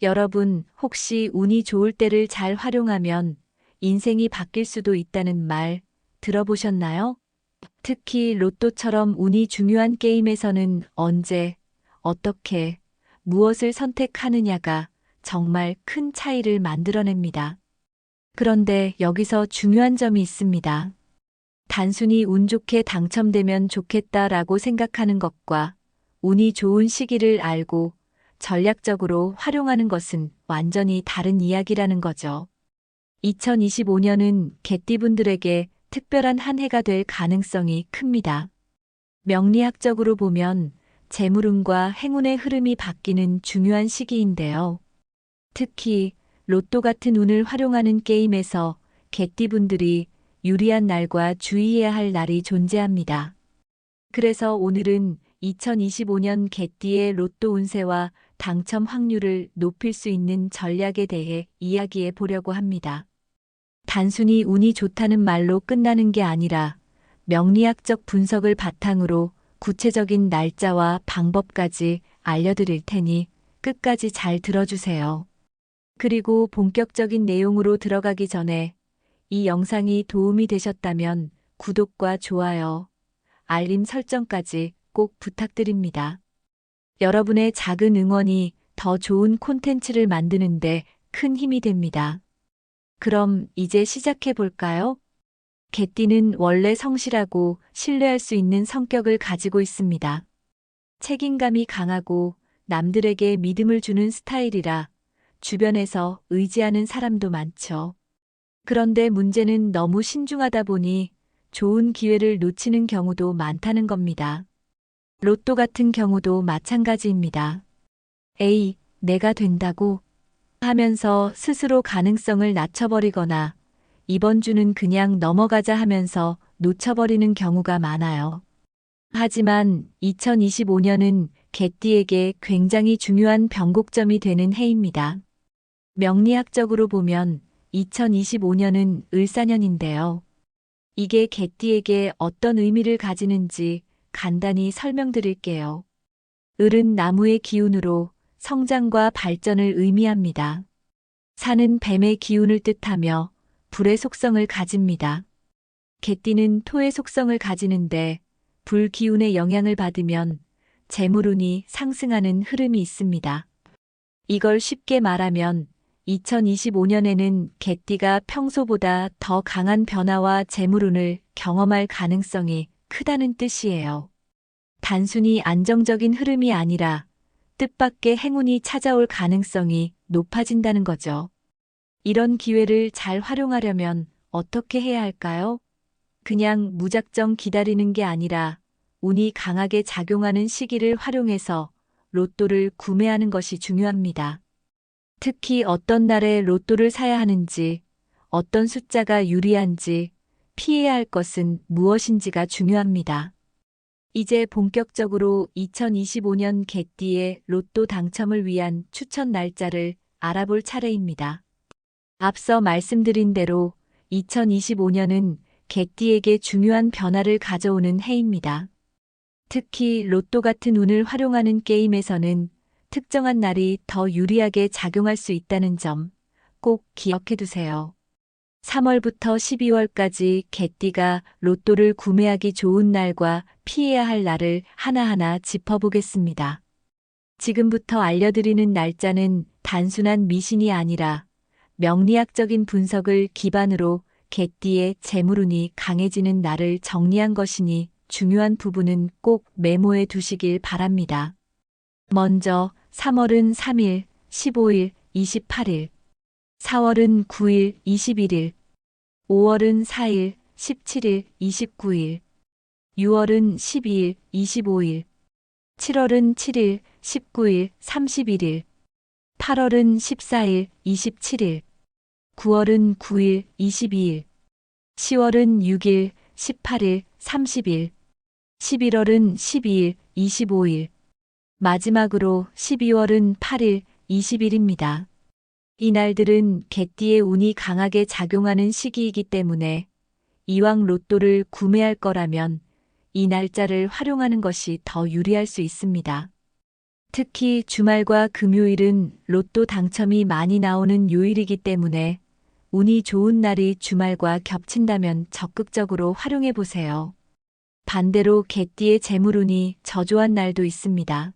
여러분, 혹시 운이 좋을 때를 잘 활용하면 인생이 바뀔 수도 있다는 말 들어보셨나요? 특히 로또처럼 운이 중요한 게임에서는 언제, 어떻게, 무엇을 선택하느냐가 정말 큰 차이를 만들어냅니다. 그런데 여기서 중요한 점이 있습니다. 단순히 운 좋게 당첨되면 좋겠다라고 생각하는 것과 운이 좋은 시기를 알고 전략적으로 활용하는 것은 완전히 다른 이야기라는 거죠. 2025년은 개띠분들에게 특별한 한 해가 될 가능성이 큽니다. 명리학적으로 보면 재물운과 행운의 흐름이 바뀌는 중요한 시기인데요. 특히 로또 같은 운을 활용하는 게임에서 개띠분들이 유리한 날과 주의해야 할 날이 존재합니다. 그래서 오늘은 2025년 개띠의 로또 운세와 당첨 확률을 높일 수 있는 전략에 대해 이야기해 보려고 합니다. 단순히 운이 좋다는 말로 끝나는 게 아니라 명리학적 분석을 바탕으로 구체적인 날짜와 방법까지 알려드릴 테니 끝까지 잘 들어주세요. 그리고 본격적인 내용으로 들어가기 전에 이 영상이 도움이 되셨다면 구독과 좋아요, 알림 설정까지 꼭 부탁드립니다. 여러분의 작은 응원이 더 좋은 콘텐츠를 만드는데 큰 힘이 됩니다. 그럼 이제 시작해 볼까요? 개띠는 원래 성실하고 신뢰할 수 있는 성격을 가지고 있습니다. 책임감이 강하고 남들에게 믿음을 주는 스타일이라 주변에서 의지하는 사람도 많죠. 그런데 문제는 너무 신중하다 보니 좋은 기회를 놓치는 경우도 많다는 겁니다. 로또 같은 경우도 마찬가지입니다. 에이, 내가 된다고 하면서 스스로 가능성을 낮춰버리거나 이번 주는 그냥 넘어가자 하면서 놓쳐버리는 경우가 많아요. 하지만 2025년은 개띠에게 굉장히 중요한 변곡점이 되는 해입니다. 명리학적으로 보면 2025년은 을사년인데요. 이게 개띠에게 어떤 의미를 가지는지 간단히 설명드릴게요. 을은 나무의 기운으로 성장과 발전을 의미합니다. 산은 뱀의 기운을 뜻하며 불의 속성을 가집니다. 개띠는 토의 속성을 가지는데 불 기운의 영향을 받으면 재물운이 상승하는 흐름이 있습니다. 이걸 쉽게 말하면 2025년에는 개띠가 평소보다 더 강한 변화와 재물운을 경험할 가능성이 크다는 뜻이에요. 단순히 안정적인 흐름이 아니라 뜻밖의 행운이 찾아올 가능성이 높아진다는 거죠. 이런 기회를 잘 활용하려면 어떻게 해야 할까요? 그냥 무작정 기다리는 게 아니라 운이 강하게 작용하는 시기를 활용해서 로또를 구매하는 것이 중요합니다. 특히 어떤 날에 로또를 사야 하는지, 어떤 숫자가 유리한지, 피해야 할 것은 무엇인지가 중요합니다. 이제 본격적으로 2025년 개띠의 로또 당첨을 위한 추천 날짜를 알아볼 차례입니다. 앞서 말씀드린 대로 2025년은 개띠에게 중요한 변화를 가져오는 해입니다. 특히 로또 같은 운을 활용하는 게임에서는 특정한 날이 더 유리하게 작용할 수 있다는 점 꼭 기억해 두세요. 3월부터 12월까지 개띠가 로또를 구매하기 좋은 날과 피해야 할 날을 하나하나 짚어보겠습니다. 지금부터 알려드리는 날짜는 단순한 미신이 아니라 명리학적인 분석을 기반으로 개띠의 재물운이 강해지는 날을 정리한 것이니 중요한 부분은 꼭 메모해 두시길 바랍니다. 먼저 3월은 3일, 15일, 28일, 4월은 9일, 21일, 5월은 4일, 17일, 29일, 6월은 12일, 25일, 7월은 7일, 19일, 31일, 8월은 14일, 27일, 9월은 9일, 22일, 10월은 6일, 18일, 30일, 11월은 12일, 25일, 마지막으로 12월은 8일, 20일입니다. 이 날들은 개띠의 운이 강하게 작용하는 시기이기 때문에 이왕 로또를 구매할 거라면 이 날짜를 활용하는 것이 더 유리할 수 있습니다. 특히 주말과 금요일은 로또 당첨이 많이 나오는 요일이기 때문에 운이 좋은 날이 주말과 겹친다면 적극적으로 활용해 보세요. 반대로 개띠의 재물운이 저조한 날도 있습니다.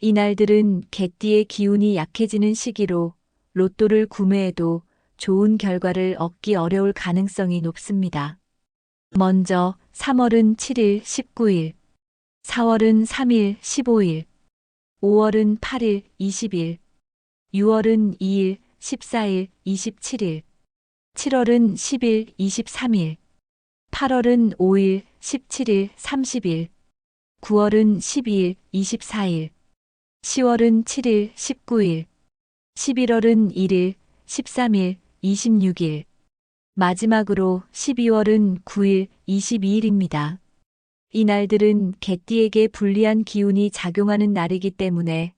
이 날들은 개띠의 기운이 약해지는 시기로 로또를 구매해도 좋은 결과를 얻기 어려울 가능성이 높습니다. 먼저 3월은 7일, 19일, 4월은 3일, 15일, 5월은 8일, 20일, 6월은 2일, 14일, 27일, 7월은 10일, 23일, 8월은 5일, 17일, 30일, 9월은 12일, 24일, 10월은 7일, 19일, 11월은 1일, 13일, 26일, 마지막으로 12월은 9일, 22일입니다. 이 날들은 개띠에게 불리한 기운이 작용하는 날이기 때문에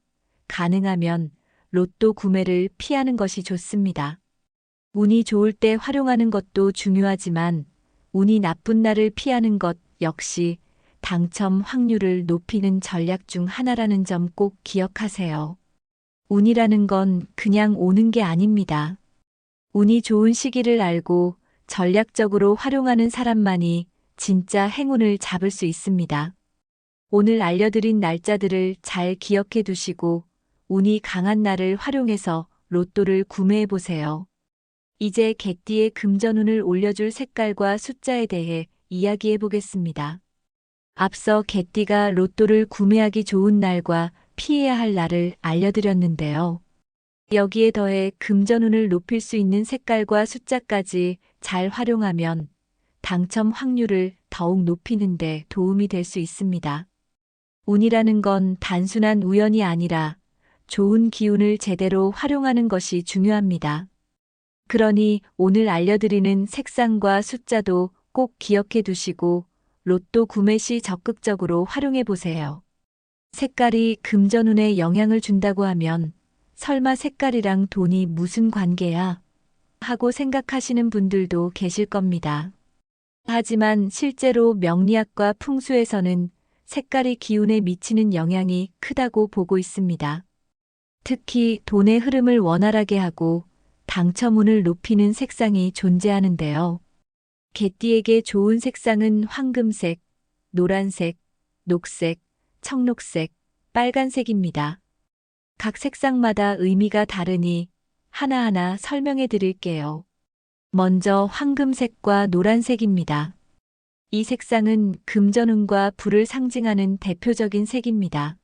가능하면 로또 구매를 피하는 것이 좋습니다. 운이 좋을 때 활용하는 것도 중요하지만 운이 나쁜 날을 피하는 것 역시 당첨 확률을 높이는 전략 중 하나라는 점 꼭 기억하세요. 운이라는 건 그냥 오는 게 아닙니다. 운이 좋은 시기를 알고 전략적으로 활용하는 사람만이 진짜 행운을 잡을 수 있습니다. 오늘 알려드린 날짜들을 잘 기억해 두시고 운이 강한 날을 활용해서 로또를 구매해 보세요. 이제 개띠의 금전운을 올려줄 색깔과 숫자에 대해 이야기해 보겠습니다. 앞서 개띠가 로또를 구매하기 좋은 날과 피해야 할 날을 알려드렸는데요. 여기에 더해 금전운을 높일 수 있는 색깔과 숫자까지 잘 활용하면 당첨 확률을 더욱 높이는 데 도움이 될 수 있습니다. 운이라는 건 단순한 우연이 아니라 좋은 기운을 제대로 활용하는 것이 중요합니다. 그러니 오늘 알려드리는 색상과 숫자도 꼭 기억해 두시고 로또 구매 시 적극적으로 활용해 보세요. 색깔이 금전운에 영향을 준다고 하면 설마 색깔이랑 돈이 무슨 관계야? 하고 생각하시는 분들도 계실 겁니다. 하지만 실제로 명리학과 풍수에서는 색깔이 기운에 미치는 영향이 크다고 보고 있습니다. 특히 돈의 흐름을 원활하게 하고 당첨운을 높이는 색상이 존재하는데요. 개띠에게 좋은 색상은 황금색, 노란색, 녹색, 청록색, 빨간색입니다. 각 색상마다 의미가 다르니 하나하나 설명해 드릴게요. 먼저 황금색과 노란색입니다. 이 색상은 금전운과 부를 상징하는 대표적인 색입니다.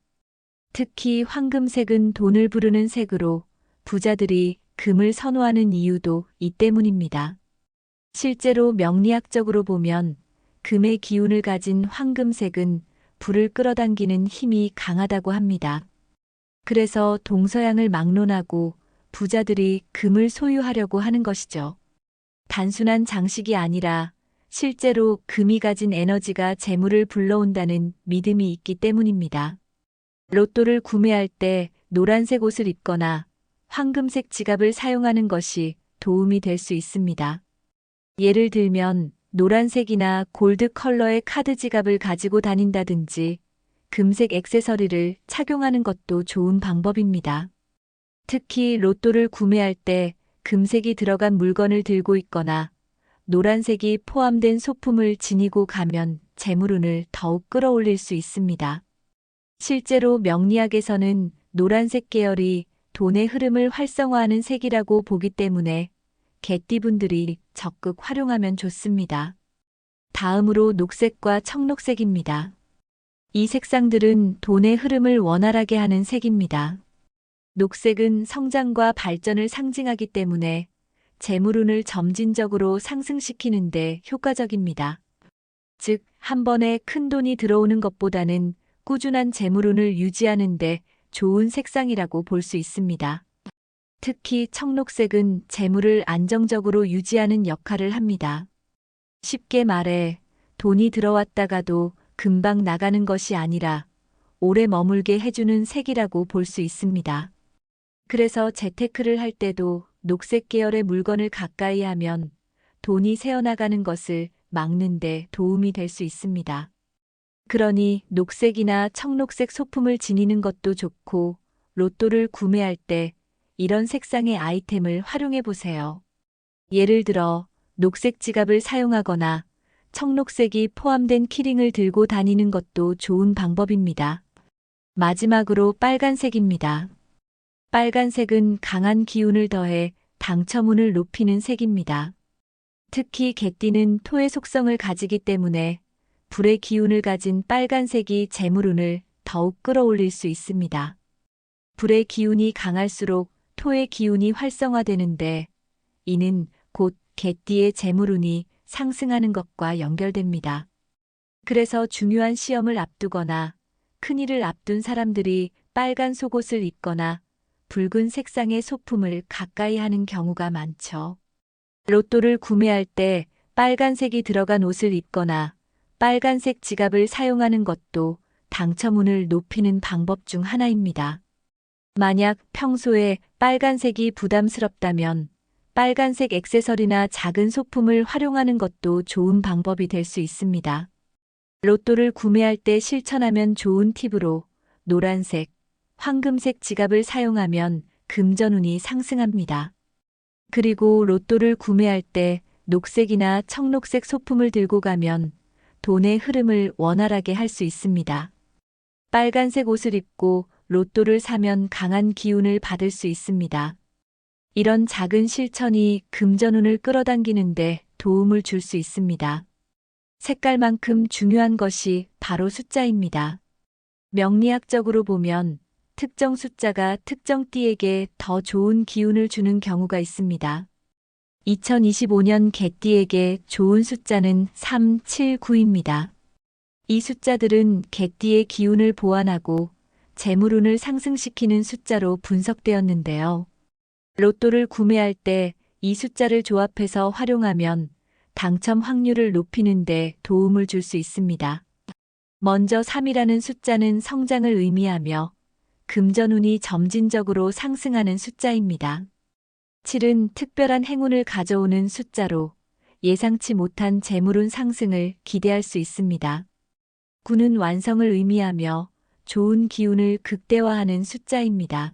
특히 황금색은 돈을 부르는 색으로 부자들이 금을 선호하는 이유도 이 때문입니다. 실제로 명리학적으로 보면 금의 기운을 가진 황금색은 불을 끌어당기는 힘이 강하다고 합니다. 그래서 동서양을 막론하고 부자들이 금을 소유하려고 하는 것이죠. 단순한 장식이 아니라 실제로 금이 가진 에너지가 재물을 불러온다는 믿음이 있기 때문입니다. 로또를 구매할 때 노란색 옷을 입거나 황금색 지갑을 사용하는 것이 도움이 될 수 있습니다. 예를 들면 노란색이나 골드 컬러의 카드 지갑을 가지고 다닌다든지 금색 액세서리를 착용하는 것도 좋은 방법입니다. 특히 로또를 구매할 때 금색이 들어간 물건을 들고 있거나 노란색이 포함된 소품을 지니고 가면 재물운을 더욱 끌어올릴 수 있습니다. 실제로 명리학에서는 노란색 계열이 돈의 흐름을 활성화하는 색이라고 보기 때문에 개띠분들이 적극 활용하면 좋습니다. 다음으로 녹색과 청록색입니다. 이 색상들은 돈의 흐름을 원활하게 하는 색입니다. 녹색은 성장과 발전을 상징하기 때문에 재물운을 점진적으로 상승시키는데 효과적입니다. 즉, 한 번에 큰 돈이 들어오는 것보다는 꾸준한 재물운을 유지하는데 좋은 색상이라고 볼 수 있습니다. 특히 청록색은 재물을 안정적으로 유지하는 역할을 합니다. 쉽게 말해 돈이 들어왔다가도 금방 나가는 것이 아니라 오래 머물게 해주는 색이라고 볼 수 있습니다. 그래서 재테크를 할 때도 녹색 계열의 물건을 가까이 하면 돈이 새어나가는 것을 막는 데 도움이 될 수 있습니다. 그러니 녹색이나 청록색 소품을 지니는 것도 좋고 로또를 구매할 때 이런 색상의 아이템을 활용해 보세요. 예를 들어 녹색 지갑을 사용하거나 청록색이 포함된 키링을 들고 다니는 것도 좋은 방법입니다. 마지막으로 빨간색입니다. 빨간색은 강한 기운을 더해 당첨운을 높이는 색입니다. 특히 개띠는 토의 속성을 가지기 때문에 불의 기운을 가진 빨간색이 재물운을 더욱 끌어올릴 수 있습니다. 불의 기운이 강할수록 토의 기운이 활성화되는데 이는 곧 개띠의 재물운이 상승하는 것과 연결됩니다. 그래서 중요한 시험을 앞두거나 큰일을 앞둔 사람들이 빨간 속옷을 입거나 붉은 색상의 소품을 가까이 하는 경우가 많죠. 로또를 구매할 때 빨간색이 들어간 옷을 입거나 빨간색 지갑을 사용하는 것도 당첨운을 높이는 방법 중 하나입니다. 만약 평소에 빨간색이 부담스럽다면 빨간색 액세서리나 작은 소품을 활용하는 것도 좋은 방법이 될 수 있습니다. 로또를 구매할 때 실천하면 좋은 팁으로 노란색, 황금색 지갑을 사용하면 금전운이 상승합니다. 그리고 로또를 구매할 때 녹색이나 청록색 소품을 들고 가면 돈의 흐름을 원활하게 할 수 있습니다. 빨간색 옷을 입고 로또를 사면 강한 기운을 받을 수 있습니다. 이런 작은 실천이 금전운을 끌어당기는데 도움을 줄 수 있습니다. 색깔만큼 중요한 것이 바로 숫자입니다. 명리학적으로 보면 특정 숫자가 특정 띠에게 더 좋은 기운을 주는 경우가 있습니다. 2025년 개띠에게 좋은 숫자는 3, 7, 9입니다. 이 숫자들은 개띠의 기운을 보완하고 재물운을 상승시키는 숫자로 분석되었는데요. 로또를 구매할 때 이 숫자를 조합해서 활용하면 당첨 확률을 높이는 데 도움을 줄 수 있습니다. 먼저 3이라는 숫자는 성장을 의미하며 금전운이 점진적으로 상승하는 숫자입니다. 7은 특별한 행운을 가져오는 숫자로 예상치 못한 재물운 상승을 기대할 수 있습니다. 9는 완성을 의미하며 좋은 기운을 극대화하는 숫자입니다.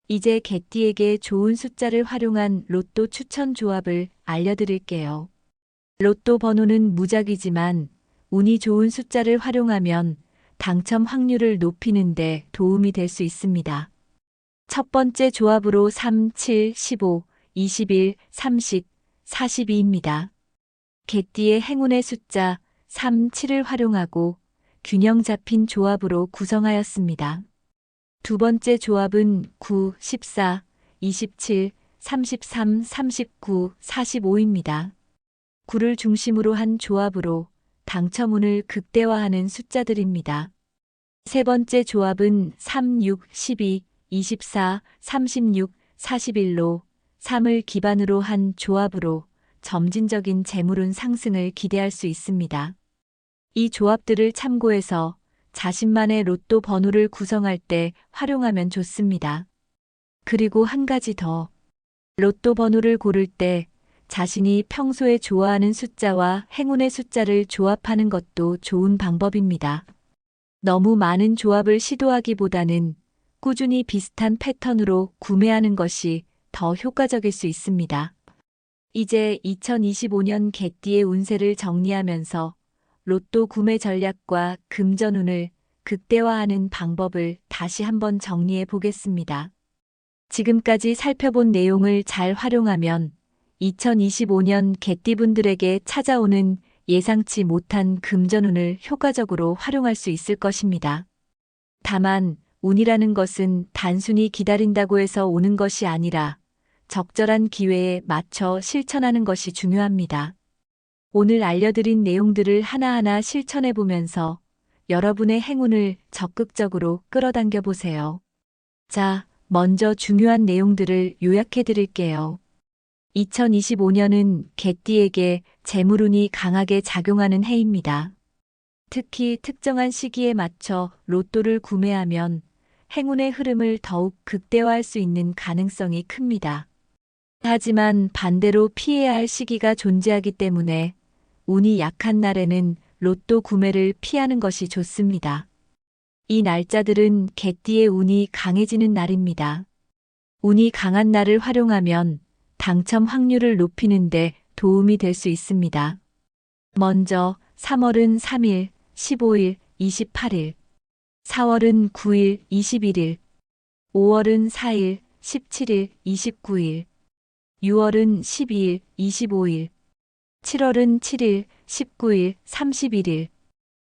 이제 개띠에게 좋은 숫자를 활용한 로또 추천 조합을 알려드릴게요. 로또 번호는 무작위지만 운이 좋은 숫자를 활용하면 당첨 확률을 높이는 데 도움이 될 수 있습니다. 첫 번째 조합으로 3, 7, 15, 21, 30, 42입니다. 개띠의 행운의 숫자 3, 7을 활용하고 균형 잡힌 조합으로 구성하였습니다. 두 번째 조합은 9, 14, 27, 33, 39, 45입니다. 9를 중심으로 한 조합으로 당첨운을 극대화하는 숫자들입니다. 세 번째 조합은 3, 6, 12, 24, 36, 41로 3을 기반으로 한 조합으로 점진적인 재물운 상승을 기대할 수 있습니다. 이 조합들을 참고해서 자신만의 로또 번호를 구성할 때 활용하면 좋습니다. 그리고 한 가지 더. 로또 번호를 고를 때 자신이 평소에 좋아하는 숫자와 행운의 숫자를 조합하는 것도 좋은 방법입니다. 너무 많은 조합을 시도하기보다는 꾸준히 비슷한 패턴으로 구매하는 것이 더 효과적일 수 있습니다. 이제 2025년 개띠의 운세를 정리하면서 로또 구매 전략과 금전운을 극대화하는 방법을 다시 한번 정리해 보겠습니다. 지금까지 살펴본 내용을 잘 활용하면 2025년 개띠분들에게 찾아오는 예상치 못한 금전운을 효과적으로 활용할 수 있을 것입니다. 다만 운이라는 것은 단순히 기다린다고 해서 오는 것이 아니라 적절한 기회에 맞춰 실천하는 것이 중요합니다. 오늘 알려드린 내용들을 하나하나 실천해 보면서 여러분의 행운을 적극적으로 끌어당겨 보세요. 자, 먼저 중요한 내용들을 요약해 드릴게요. 2025년은 개띠에게 재물운이 강하게 작용하는 해입니다. 특히 특정한 시기에 맞춰 로또를 구매하면 행운의 흐름을 더욱 극대화할 수 있는 가능성이 큽니다. 하지만 반대로 피해야 할 시기가 존재하기 때문에 운이 약한 날에는 로또 구매를 피하는 것이 좋습니다. 이 날짜들은 개띠의 운이 강해지는 날입니다. 운이 강한 날을 활용하면 당첨 확률을 높이는 데 도움이 될 수 있습니다. 먼저 3월은 3일, 15일, 28일, 4월은 9일, 21일, 5월은 4일, 17일, 29일, 6월은 12일, 25일, 7월은 7일, 19일, 31일,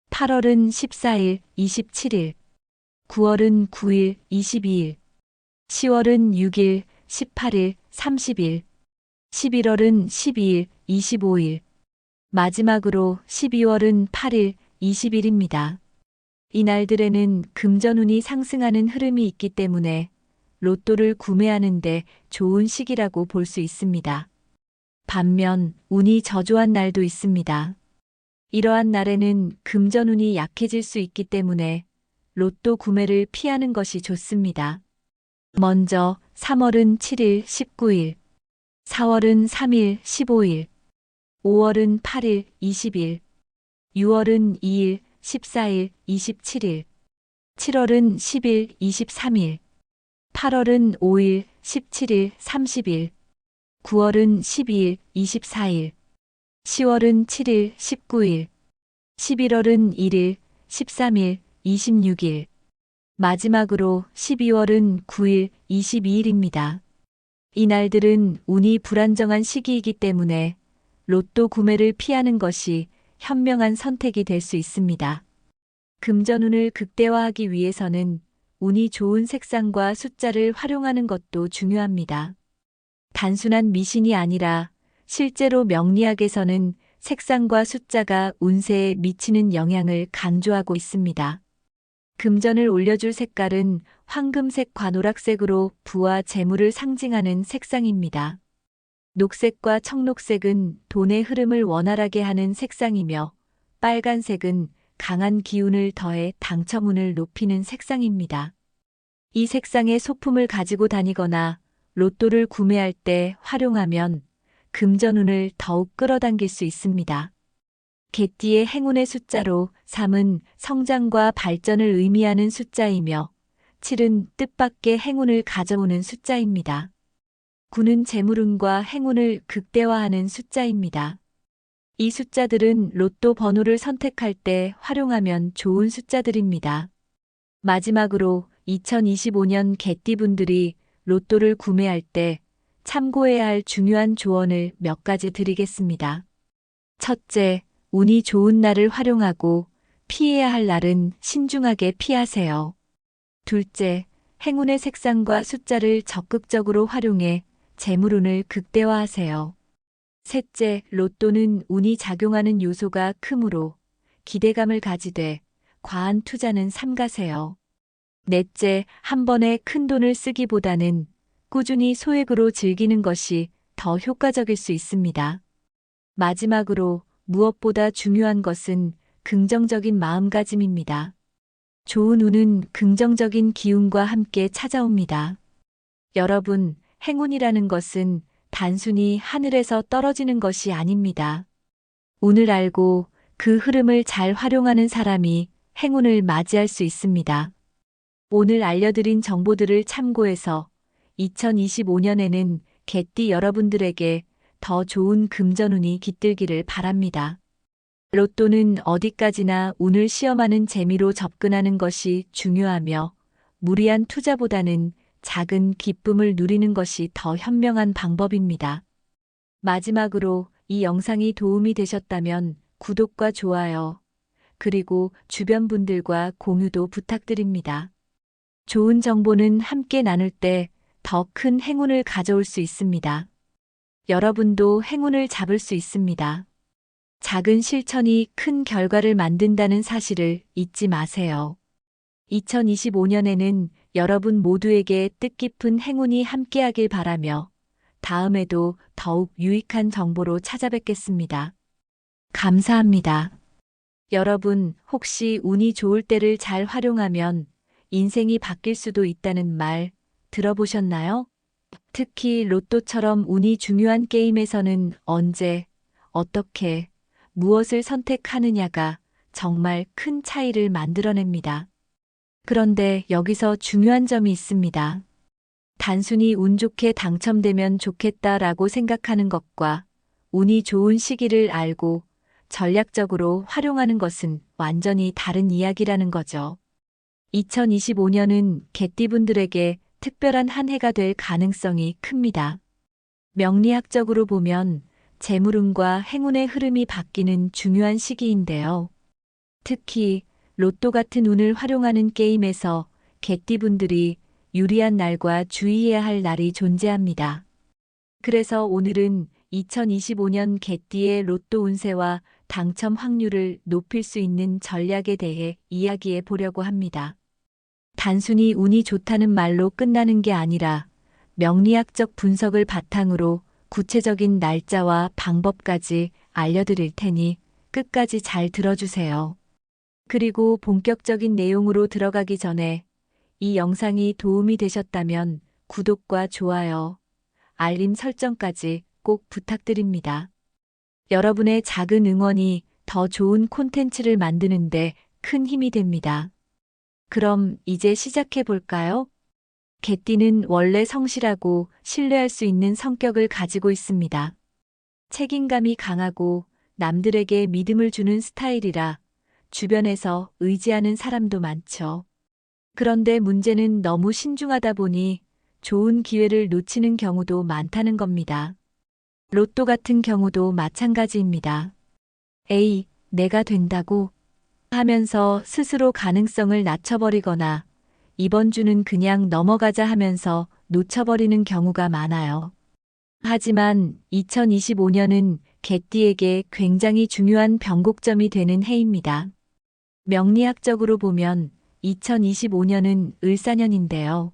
8월은 14일, 27일, 9월은 9일, 22일, 10월은 6일, 18일, 30일, 11월은 12일, 25일, 마지막으로 12월은 8일, 20일입니다. 이 날들에는 금전운이 상승하는 흐름이 있기 때문에 로또를 구매하는데 좋은 시기라고 볼 수 있습니다. 반면 운이 저조한 날도 있습니다. 이러한 날에는 금전운이 약해질 수 있기 때문에 로또 구매를 피하는 것이 좋습니다. 먼저 3월은 7일, 19일, 4월은 3일, 15일, 5월은 8일, 20일, 6월은 2일, 14일, 27일, 7월은 10일, 23일, 8월은 5일, 17일, 30일, 9월은 12일, 24일, 10월은 7일, 19일, 11월은 1일, 13일, 26일, 마지막으로 12월은 9일, 22일입니다. 이 날들은 운이 불안정한 시기이기 때문에 로또 구매를 피하는 것이 현명한 선택이 될 수 있습니다. 금전운을 극대화하기 위해서는 운이 좋은 색상과 숫자를 활용하는 것도 중요합니다. 단순한 미신이 아니라 실제로 명리학에서는 색상과 숫자가 운세에 미치는 영향을 강조하고 있습니다. 금전을 올려줄 색깔은 황금색과 노란색으로 부와 재물을 상징하는 색상입니다. 녹색과 청록색은 돈의 흐름을 원활하게 하는 색상이며 빨간색은 강한 기운을 더해 당첨운을 높이는 색상입니다. 이 색상의 소품을 가지고 다니거나 로또를 구매할 때 활용하면 금전운을 더욱 끌어당길 수 있습니다. 개띠의 행운의 숫자로 3은 성장과 발전을 의미하는 숫자이며 7은 뜻밖의 행운을 가져오는 숫자입니다. 9는 재물운과 행운을 극대화하는 숫자입니다. 이 숫자들은 로또 번호를 선택할 때 활용하면 좋은 숫자들입니다. 마지막으로 2025년 개띠분들이 로또를 구매할 때 참고해야 할 중요한 조언을 몇 가지 드리겠습니다. 첫째, 운이 좋은 날을 활용하고 피해야 할 날은 신중하게 피하세요. 둘째, 행운의 색상과 숫자를 적극적으로 활용해 재물운을 극대화하세요. 셋째, 로또는 운이 작용하는 요소가 크므로 기대감을 가지되 과한 투자는 삼가세요. 넷째, 한 번에 큰 돈을 쓰기보다는 꾸준히 소액으로 즐기는 것이 더 효과적일 수 있습니다. 마지막으로 무엇보다 중요한 것은 긍정적인 마음가짐입니다. 좋은 운은 긍정적인 기운과 함께 찾아옵니다. 여러분, 행운이라는 것은 단순히 하늘에서 떨어지는 것이 아닙니다. 운을 알고 그 흐름을 잘 활용하는 사람이 행운을 맞이할 수 있습니다. 오늘 알려드린 정보들을 참고해서 2025년에는 개띠 여러분들에게 더 좋은 금전운이 깃들기를 바랍니다. 로또는 어디까지나 운을 시험하는 재미로 접근하는 것이 중요하며 무리한 투자보다는 작은 기쁨을 누리는 것이 더 현명한 방법입니다. 마지막으로 이 영상이 도움이 되셨다면 구독과 좋아요, 그리고 주변 분들과 공유도 부탁드립니다. 좋은 정보는 함께 나눌 때 더 큰 행운을 가져올 수 있습니다. 여러분도 행운을 잡을 수 있습니다. 작은 실천이 큰 결과를 만든다는 사실을 잊지 마세요. 2025년에는 여러분 모두에게 뜻깊은 행운이 함께하길 바라며 다음에도 더욱 유익한 정보로 찾아뵙겠습니다. 감사합니다. 여러분, 혹시 운이 좋을 때를 잘 활용하면 인생이 바뀔 수도 있다는 말 들어보셨나요? 특히 로또처럼 운이 중요한 게임에서는 언제, 어떻게, 무엇을 선택하느냐가 정말 큰 차이를 만들어냅니다. 그런데 여기서 중요한 점이 있습니다. 단순히 운 좋게 당첨되면 좋겠다라고 생각하는 것과 운이 좋은 시기를 알고 전략적으로 활용하는 것은 완전히 다른 이야기라는 거죠. 2025년은 개띠분들에게 특별한 한 해가 될 가능성이 큽니다. 명리학적으로 보면 재물운과 행운의 흐름이 바뀌는 중요한 시기인데요. 특히 로또 같은 운을 활용하는 게임에서 개띠분들이 유리한 날과 주의해야 할 날이 존재합니다. 그래서 오늘은 2025년 개띠의 로또 운세와 당첨 확률을 높일 수 있는 전략에 대해 이야기해 보려고 합니다. 단순히 운이 좋다는 말로 끝나는 게 아니라 명리학적 분석을 바탕으로 구체적인 날짜와 방법까지 알려드릴 테니 끝까지 잘 들어주세요. 그리고 본격적인 내용으로 들어가기 전에 이 영상이 도움이 되셨다면 구독과 좋아요, 알림 설정까지 꼭 부탁드립니다. 여러분의 작은 응원이 더 좋은 콘텐츠를 만드는데 큰 힘이 됩니다. 그럼 이제 시작해 볼까요? 개띠는 원래 성실하고 신뢰할 수 있는 성격을 가지고 있습니다. 책임감이 강하고 남들에게 믿음을 주는 스타일이라 주변에서 의지하는 사람도 많죠. 그런데 문제는 너무 신중하다 보니 좋은 기회를 놓치는 경우도 많다는 겁니다. 로또 같은 경우도 마찬가지입니다. 에이, 내가 된다고 하면서 스스로 가능성을 낮춰버리거나 이번 주는 그냥 넘어가자 하면서 놓쳐버리는 경우가 많아요. 하지만 2025년은 개띠에게 굉장히 중요한 변곡점이 되는 해입니다. 명리학적으로 보면 2025년은 을사년인데요.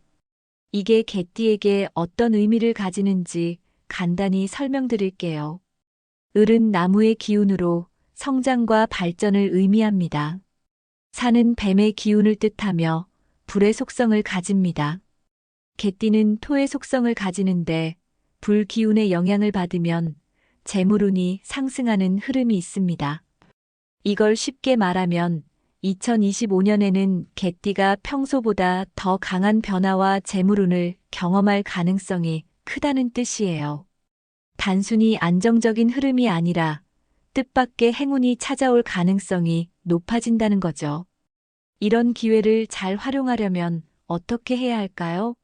이게 개띠에게 어떤 의미를 가지는지 간단히 설명드릴게요. 을은 나무의 기운으로 성장과 발전을 의미합니다. 산은 뱀의 기운을 뜻하며 불의 속성을 가집니다. 개띠는 토의 속성을 가지는데 불 기운의 영향을 받으면 재물운이 상승하는 흐름이 있습니다. 이걸 쉽게 말하면 2025년에는 개띠가 평소보다 더 강한 변화와 재물운을 경험할 가능성이 크다는 뜻이에요. 단순히 안정적인 흐름이 아니라 뜻밖의 행운이 찾아올 가능성이 높아진다는 거죠. 이런 기회를 잘 활용하려면 어떻게 해야 할까요?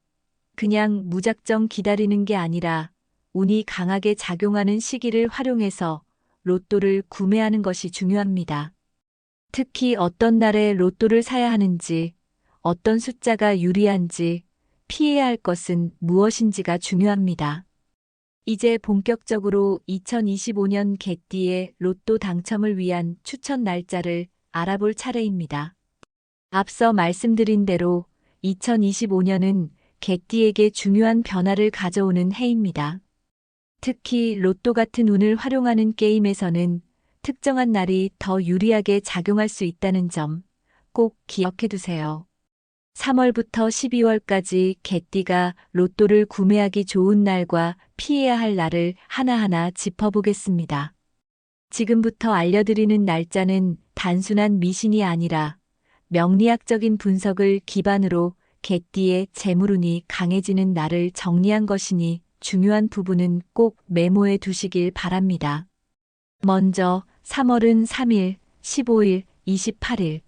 그냥 무작정 기다리는 게 아니라 운이 강하게 작용하는 시기를 활용해서 로또를 구매하는 것이 중요합니다. 특히 어떤 날에 로또를 사야 하는지, 어떤 숫자가 유리한지, 피해야 할 것은 무엇인지가 중요합니다. 이제 본격적으로 2025년 개띠의 로또 당첨을 위한 추천 날짜를 알아볼 차례입니다. 앞서 말씀드린 대로 2025년은 개띠에게 중요한 변화를 가져오는 해입니다. 특히 로또 같은 운을 활용하는 게임에서는 특정한 날이 더 유리하게 작용할 수 있다는 점 꼭 기억해 두세요. 3월부터 12월까지 개띠가 로또를 구매하기 좋은 날과 피해야 할 날을 하나하나 짚어보겠습니다. 지금부터 알려드리는 날짜는 단순한 미신이 아니라 명리학적인 분석을 기반으로 개띠의 재물운이 강해지는 날을 정리한 것이니 중요한 부분은 꼭 메모해 두시길 바랍니다. 먼저 3월은 3일, 15일, 28일,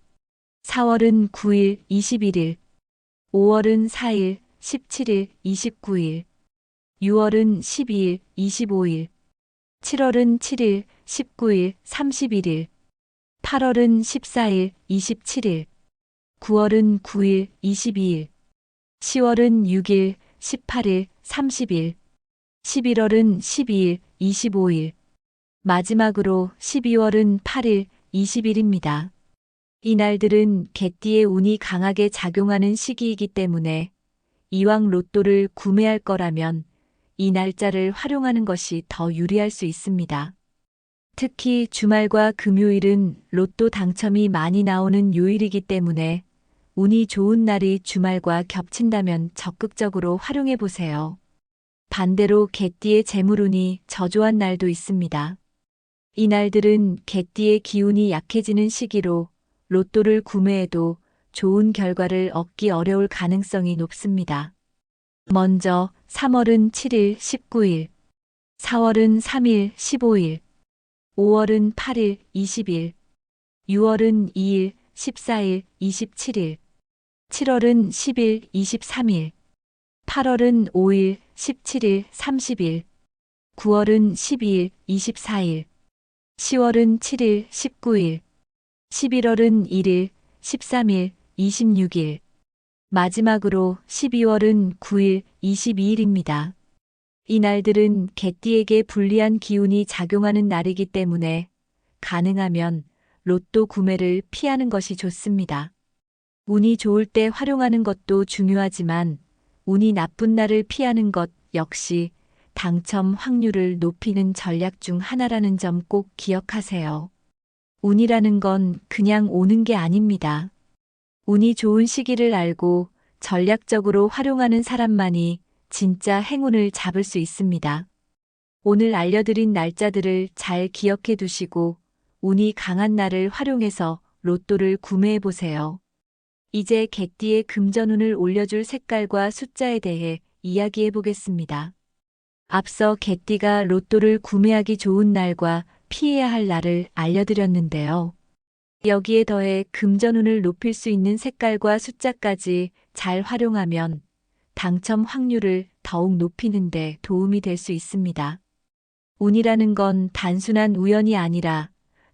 4월은 9일, 21일, 5월은 4일, 17일, 29일, 6월은 12일, 25일, 7월은 7일, 19일, 31일, 8월은 14일, 27일, 9월은 9일, 22일, 10월은 6일, 18일, 30일, 11월은 12일, 25일, 마지막으로 12월은 8일, 20일입니다. 이 날들은 개띠의 운이 강하게 작용하는 시기이기 때문에 이왕 로또를 구매할 거라면 이 날짜를 활용하는 것이 더 유리할 수 있습니다. 특히 주말과 금요일은 로또 당첨이 많이 나오는 요일이기 때문에 운이 좋은 날이 주말과 겹친다면 적극적으로 활용해 보세요. 반대로 개띠의 재물운이 저조한 날도 있습니다. 이날들은 개띠의 기운이 약해지는 시기로 로또를 구매해도 좋은 결과를 얻기 어려울 가능성이 높습니다. 먼저 3월은 7일, 19일, 4월은 3일, 15일, 5월은 8일, 20일, 6월은 2일, 14일, 27일, 7월은 10일, 23일, 8월은 5일, 17일, 30일, 9월은 12일, 24일, 10월은 7일, 19일, 11월은 1일, 13일, 26일, 마지막으로 12월은 9일, 22일입니다. 이 날들은 개띠에게 불리한 기운이 작용하는 날이기 때문에 가능하면 로또 구매를 피하는 것이 좋습니다. 운이 좋을 때 활용하는 것도 중요하지만 운이 나쁜 날을 피하는 것 역시 당첨 확률을 높이는 전략 중 하나라는 점 꼭 기억하세요. 운이라는 건 그냥 오는 게 아닙니다. 운이 좋은 시기를 알고 전략적으로 활용하는 사람만이 진짜 행운을 잡을 수 있습니다. 오늘 알려드린 날짜들을 잘 기억해 두시고 운이 강한 날을 활용해서 로또를 구매해 보세요. 이제 개띠의 금전운을 올려줄 색깔과 숫자에 대해 이야기해 보겠습니다. 앞서 개띠가 로또를 구매하기 좋은 날과 피해야 할 날을 알려드렸는데요. 여기에 더해 금전운을 높일 수 있는 색깔과 숫자까지 잘 활용하면 당첨 확률을 더욱 높이는 데 도움이 될 수 있습니다. 운이라는 건 단순한 우연이 아니라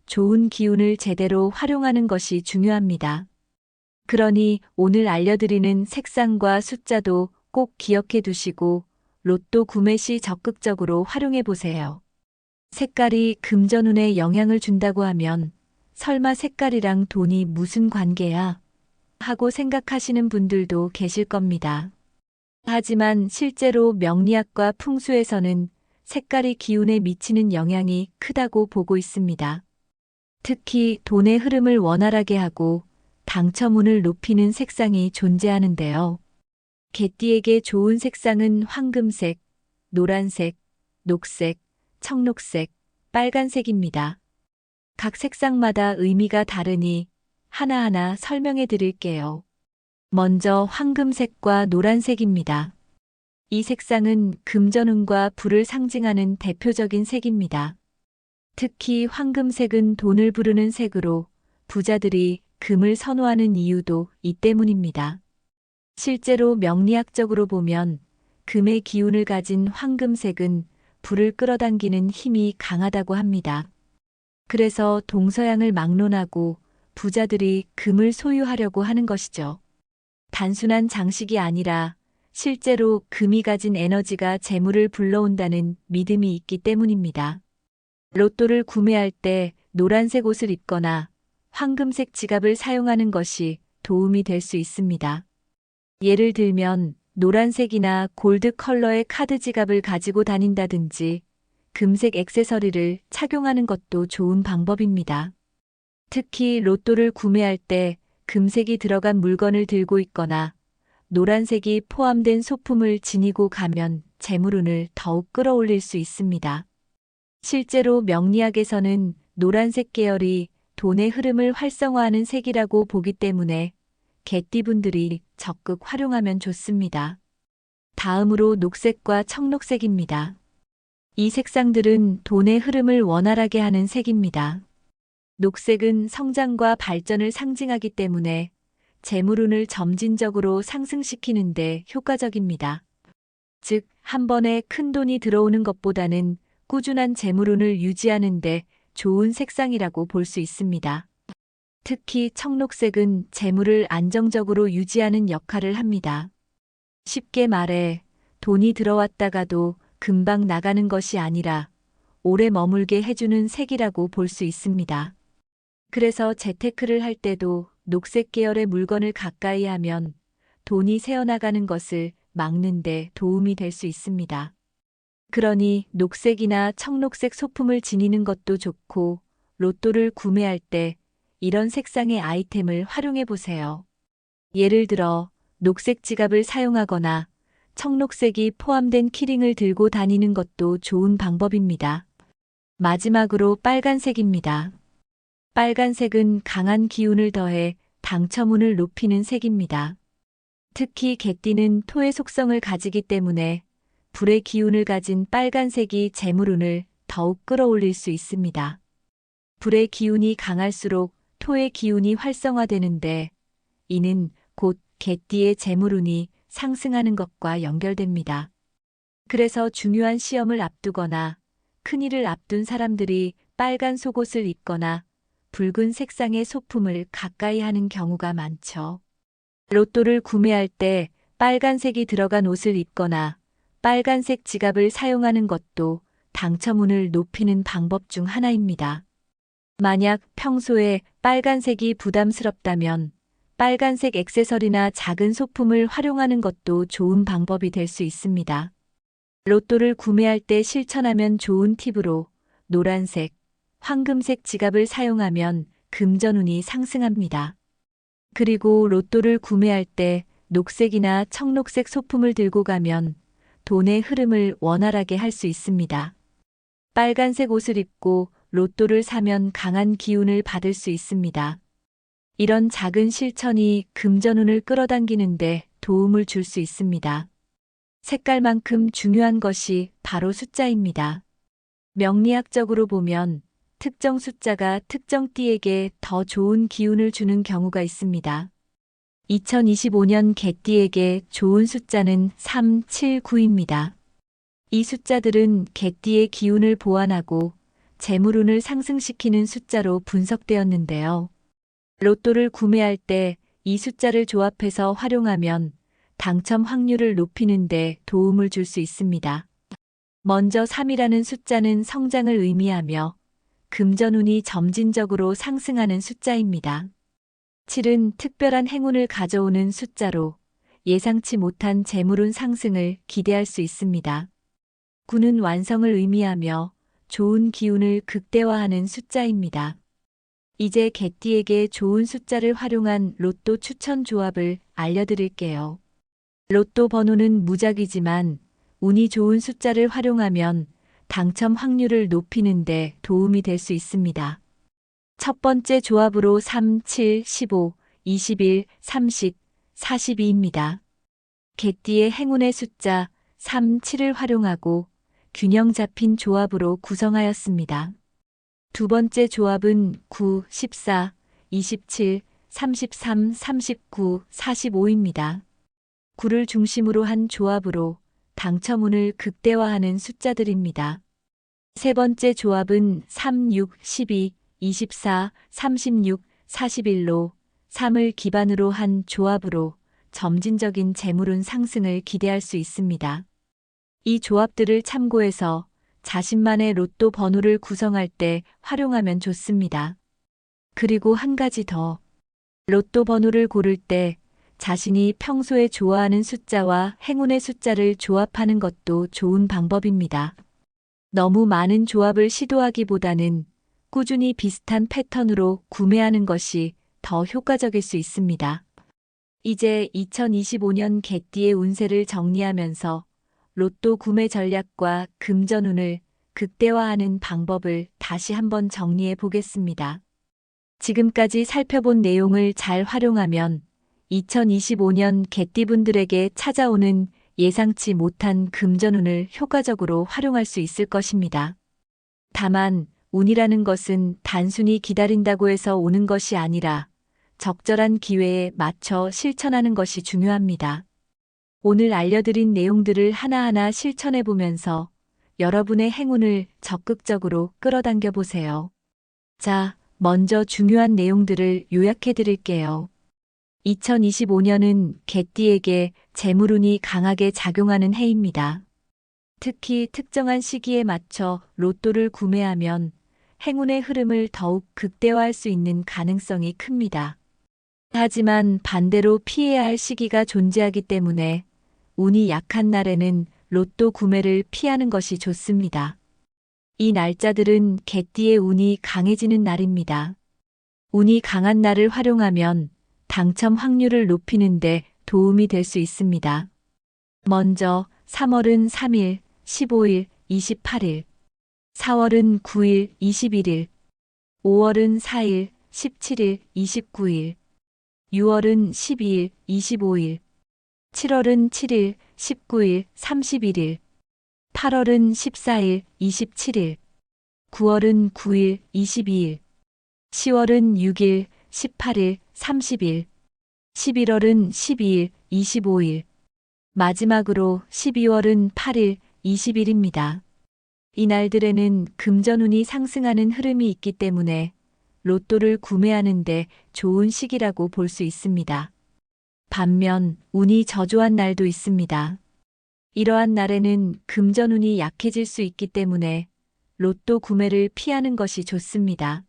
좋은 기운을 제대로 활용하는 것이 중요합니다. 그러니 오늘 알려드리는 색상과 숫자도 꼭 기억해 두시고 로또 구매 시 적극적으로 활용해 보세요. 색깔이 금전운에 영향을 준다고 하면 설마 색깔이랑 돈이 무슨 관계야? 하고 생각하시는 분들도 계실 겁니다. 하지만 실제로 명리학과 풍수에서는 색깔이 기운에 미치는 영향이 크다고 보고 있습니다. 특히 돈의 흐름을 원활하게 하고 당첨운을 높이는 색상이 존재하는데요. 개띠에게 좋은 색상은 황금색, 노란색, 녹색, 청록색, 빨간색입니다. 각 색상마다 의미가 다르니 하나하나 설명해 드릴게요. 먼저 황금색과 노란색입니다. 이 색상은 금전운과 부를 상징하는 대표적인 색입니다. 특히 황금색은 돈을 부르는 색으로 부자들이 금을 선호하는 이유도 이 때문입니다. 실제로 명리학적으로 보면 금의 기운을 가진 황금색은 불을 끌어당기는 힘이 강하다고 합니다. 그래서 동서양을 막론하고 부자들이 금을 소유하려고 하는 것이죠. 단순한 장식이 아니라 실제로 금이 가진 에너지가 재물을 불러온다는 믿음이 있기 때문입니다. 로또를 구매할 때 노란색 옷을 입거나 황금색 지갑을 사용하는 것이 도움이 될 수 있습니다. 예를 들면 노란색이나 골드 컬러의 카드 지갑을 가지고 다닌다든지 금색 액세서리를 착용하는 것도 좋은 방법입니다. 특히 로또를 구매할 때 금색이 들어간 물건을 들고 있거나 노란색이 포함된 소품을 지니고 가면 재물운을 더욱 끌어올릴 수 있습니다. 실제로 명리학에서는 노란색 계열이 돈의 흐름을 활성화하는 색이라고 보기 때문에 개띠분들이 적극 활용하면 좋습니다. 다음으로 녹색과 청록색입니다. 이 색상들은 돈의 흐름을 원활하게 하는 색입니다. 녹색은 성장과 발전을 상징하기 때문에 재물운을 점진적으로 상승시키는 데 효과적입니다. 즉, 한 번에 큰 돈이 들어오는 것보다는 꾸준한 재물운을 유지하는 데 좋은 색상이라고 볼 수 있습니다. 특히 청록색은 재물을 안정적으로 유지하는 역할을 합니다. 쉽게 말해 돈이 들어왔다가도 금방 나가는 것이 아니라 오래 머물게 해주는 색이라고 볼 수 있습니다. 그래서 재테크를 할 때도 녹색 계열의 물건을 가까이 하면 돈이 새어나가는 것을 막는 데 도움이 될 수 있습니다. 그러니 녹색이나 청록색 소품을 지니는 것도 좋고 로또를 구매할 때 이런 색상의 아이템을 활용해 보세요. 예를 들어 녹색 지갑을 사용하거나 청록색이 포함된 키링을 들고 다니는 것도 좋은 방법입니다. 마지막으로 빨간색입니다. 빨간색은 강한 기운을 더해 당첨운을 높이는 색입니다. 특히 개띠는 토의 속성을 가지기 때문에 불의 기운을 가진 빨간색이 재물운을 더욱 끌어올릴 수 있습니다. 불의 기운이 강할수록 토의 기운이 활성화되는데 이는 곧 개띠의 재물운이 상승하는 것과 연결됩니다. 그래서 중요한 시험을 앞두거나 큰일을 앞둔 사람들이 빨간 속옷을 입거나 붉은 색상의 소품을 가까이 하는 경우가 많죠. 로또를 구매할 때 빨간색이 들어간 옷을 입거나 빨간색 지갑을 사용하는 것도 당첨운을 높이는 방법 중 하나입니다. 만약 평소에 빨간색이 부담스럽다면 빨간색 액세서리나 작은 소품을 활용하는 것도 좋은 방법이 될 수 있습니다. 로또를 구매할 때 실천하면 좋은 팁으로 노란색, 황금색 지갑을 사용하면 금전운이 상승합니다. 그리고 로또를 구매할 때 녹색이나 청록색 소품을 들고 가면 돈의 흐름을 원활하게 할 수 있습니다. 빨간색 옷을 입고 로또를 사면 강한 기운을 받을 수 있습니다. 이런 작은 실천이 금전운을 끌어당기는데 도움을 줄 수 있습니다. 색깔만큼 중요한 것이 바로 숫자입니다. 명리학적으로 보면 특정 숫자가 특정 띠에게 더 좋은 기운을 주는 경우가 있습니다. 2025년 개띠에게 좋은 숫자는 3, 7, 9입니다. 이 숫자들은 개띠의 기운을 보완하고 재물운을 상승시키는 숫자로 분석되었는데요. 로또를 구매할 때 이 숫자를 조합해서 활용하면 당첨 확률을 높이는 데 도움을 줄 수 있습니다. 먼저 3이라는 숫자는 성장을 의미하며 금전운이 점진적으로 상승하는 숫자입니다. 7은 특별한 행운을 가져오는 숫자로 예상치 못한 재물운 상승을 기대할 수 있습니다. 9는 완성을 의미하며 좋은 기운을 극대화하는 숫자입니다. 이제 개띠에게 좋은 숫자를 활용한 로또 추천 조합을 알려드릴게요. 로또 번호는 무작위지만 운이 좋은 숫자를 활용하면 당첨 확률을 높이는 데 도움이 될 수 있습니다. 첫 번째 조합으로 3, 7, 15, 21, 30, 42입니다. 개띠의 행운의 숫자 3, 7을 활용하고 균형 잡힌 조합으로 구성하였습니다. 두 번째 조합은 9, 14, 27, 33, 39, 45입니다. 9를 중심으로 한 조합으로 당첨운을 극대화하는 숫자들입니다. 세 번째 조합은 3, 6, 12, 24, 36, 41로 3을 기반으로 한 조합으로 점진적인 재물운 상승을 기대할 수 있습니다. 이 조합들을 참고해서 자신만의 로또 번호를 구성할 때 활용하면 좋습니다. 그리고 한 가지 더. 로또 번호를 고를 때 자신이 평소에 좋아하는 숫자와 행운의 숫자를 조합하는 것도 좋은 방법입니다. 너무 많은 조합을 시도하기보다는 꾸준히 비슷한 패턴으로 구매하는 것이 더 효과적일 수 있습니다. 이제 2025년 개띠의 운세를 정리하면서 로또 구매 전략과 금전운을 극대화하는 방법을 다시 한번 정리해 보겠습니다. 지금까지 살펴본 내용을 잘 활용하면 2025년 개띠분들에게 찾아오는 예상치 못한 금전운을 효과적으로 활용할 수 있을 것입니다. 다만 운이라는 것은 단순히 기다린다고 해서 오는 것이 아니라 적절한 기회에 맞춰 실천하는 것이 중요합니다. 오늘 알려드린 내용들을 하나하나 실천해 보면서 여러분의 행운을 적극적으로 끌어당겨 보세요. 자, 먼저 중요한 내용들을 요약해 드릴게요. 2025년은 개띠에게 재물운이 강하게 작용하는 해입니다. 특히 특정한 시기에 맞춰 로또를 구매하면 행운의 흐름을 더욱 극대화할 수 있는 가능성이 큽니다. 하지만 반대로 피해야 할 시기가 존재하기 때문에 운이 약한 날에는 로또 구매를 피하는 것이 좋습니다. 이 날짜들은 개띠의 운이 강해지는 날입니다. 운이 강한 날을 활용하면 당첨 확률을 높이는 데 도움이 될 수 있습니다. 먼저 3월은 3일, 15일, 28일. 4월은 9일, 21일, 5월은 4일, 17일, 29일, 6월은 12일, 25일, 7월은 7일, 19일, 31일, 8월은 14일, 27일, 9월은 9일, 22일, 10월은 6일, 18일, 30일, 11월은 12일, 25일, 마지막으로 12월은 8일, 20일입니다. 이날들에는 금전운이 상승하는 흐름이 있기 때문에 로또를 구매하는데 좋은 시기라고 볼 수 있습니다. 반면 운이 저조한 날도 있습니다. 이러한 날에는 금전운이 약해질 수 있기 때문에 로또 구매를 피하는 것이 좋습니다.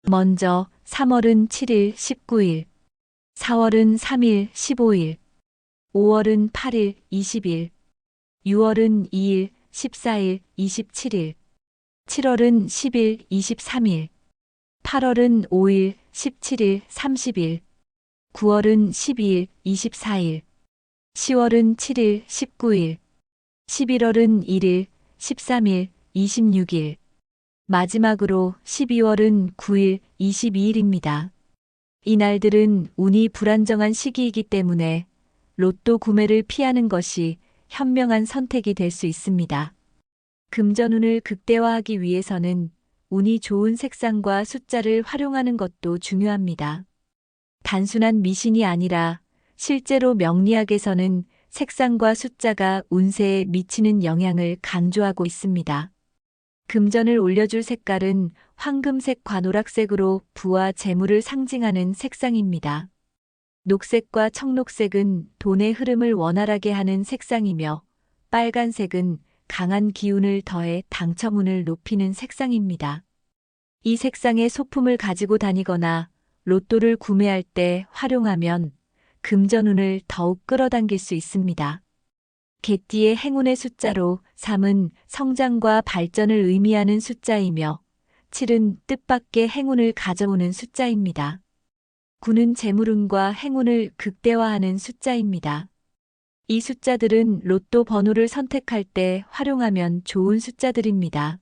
먼저 3월은 7일, 19일, 4월은 3일, 15일, 5월은 8일, 20일, 6월은 2일, 14일, 27일, 7월은 10일, 23일, 8월은 5일, 17일, 30일, 9월은 12일, 24일, 10월은 7일, 19일, 11월은 1일, 13일, 26일, 마지막으로 12월은 9일, 22일입니다. 이 날들은 운이 불안정한 시기이기 때문에 로또 구매를 피하는 것이 현명한 선택이 될 수 있습니다. 금전운을 극대화하기 위해서는 운이 좋은 색상과 숫자를 활용하는 것도 중요합니다. 단순한 미신이 아니라 실제로 명리학에서는 색상과 숫자가 운세에 미치는 영향을 강조하고 있습니다. 금전을 올려줄 색깔은 황금색과 노란색으로 부와 재물을 상징하는 색상입니다. 녹색과 청록색은 돈의 흐름을 원활하게 하는 색상이며 빨간색은 강한 기운을 더해 당첨운을 높이는 색상입니다. 이 색상의 소품을 가지고 다니거나 로또를 구매할 때 활용하면 금전운을 더욱 끌어당길 수 있습니다. 개띠의 행운의 숫자로 3은 성장과 발전을 의미하는 숫자이며 7은 뜻밖의 행운을 가져오는 숫자입니다. 9는 재물운과 행운을 극대화하는 숫자입니다. 이 숫자들은 로또 번호를 선택할 때 활용하면 좋은 숫자들입니다.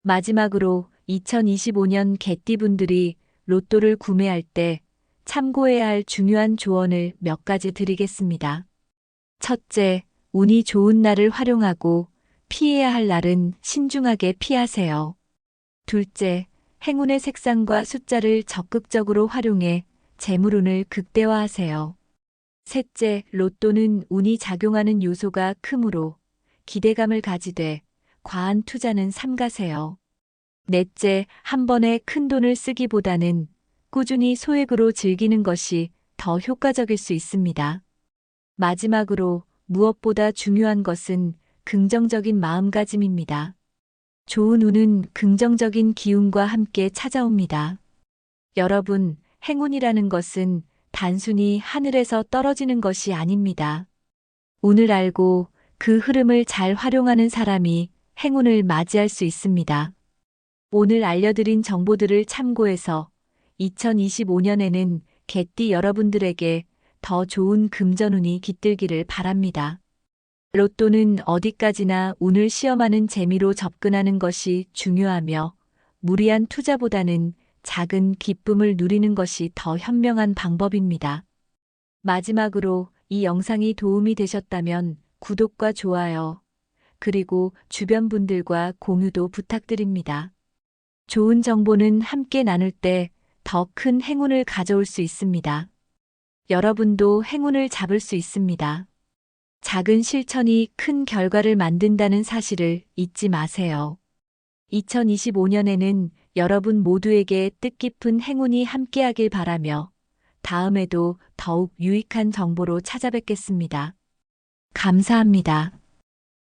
마지막으로 2025년 개띠분들이 로또를 구매할 때 참고해야 할 중요한 조언을 몇 가지 드리겠습니다. 첫째, 운이 좋은 날을 활용하고 피해야 할 날은 신중하게 피하세요. 둘째, 행운의 색상과 숫자를 적극적으로 활용해 재물운을 극대화하세요. 셋째, 로또는 운이 작용하는 요소가 크므로 기대감을 가지되 과한 투자는 삼가세요. 넷째, 한 번에 큰 돈을 쓰기보다는 꾸준히 소액으로 즐기는 것이 더 효과적일 수 있습니다. 마지막으로 무엇보다 중요한 것은 긍정적인 마음가짐입니다. 좋은 운은 긍정적인 기운과 함께 찾아옵니다. 여러분, 행운이라는 것은 단순히 하늘에서 떨어지는 것이 아닙니다. 운을 알고 그 흐름을 잘 활용하는 사람이 행운을 맞이할 수 있습니다. 오늘 알려드린 정보들을 참고해서 2025년에는 개띠 여러분들에게 더 좋은 금전운이 깃들기를 바랍니다. 로또는 어디까지나 운을 시험하는 재미로 접근하는 것이 중요하며 무리한 투자보다는 작은 기쁨을 누리는 것이 더 현명한 방법입니다. 마지막으로 이 영상이 도움이 되셨다면 구독과 좋아요, 그리고 주변 분들과 공유도 부탁드립니다. 좋은 정보는 함께 나눌 때 더 큰 행운을 가져올 수 있습니다. 여러분도 행운을 잡을 수 있습니다. 작은 실천이 큰 결과를 만든다는 사실을 잊지 마세요. 2025년에는 여러분 모두에게 뜻깊은 행운이 함께하길 바라며 다음에도 더욱 유익한 정보로 찾아뵙겠습니다. 감사합니다.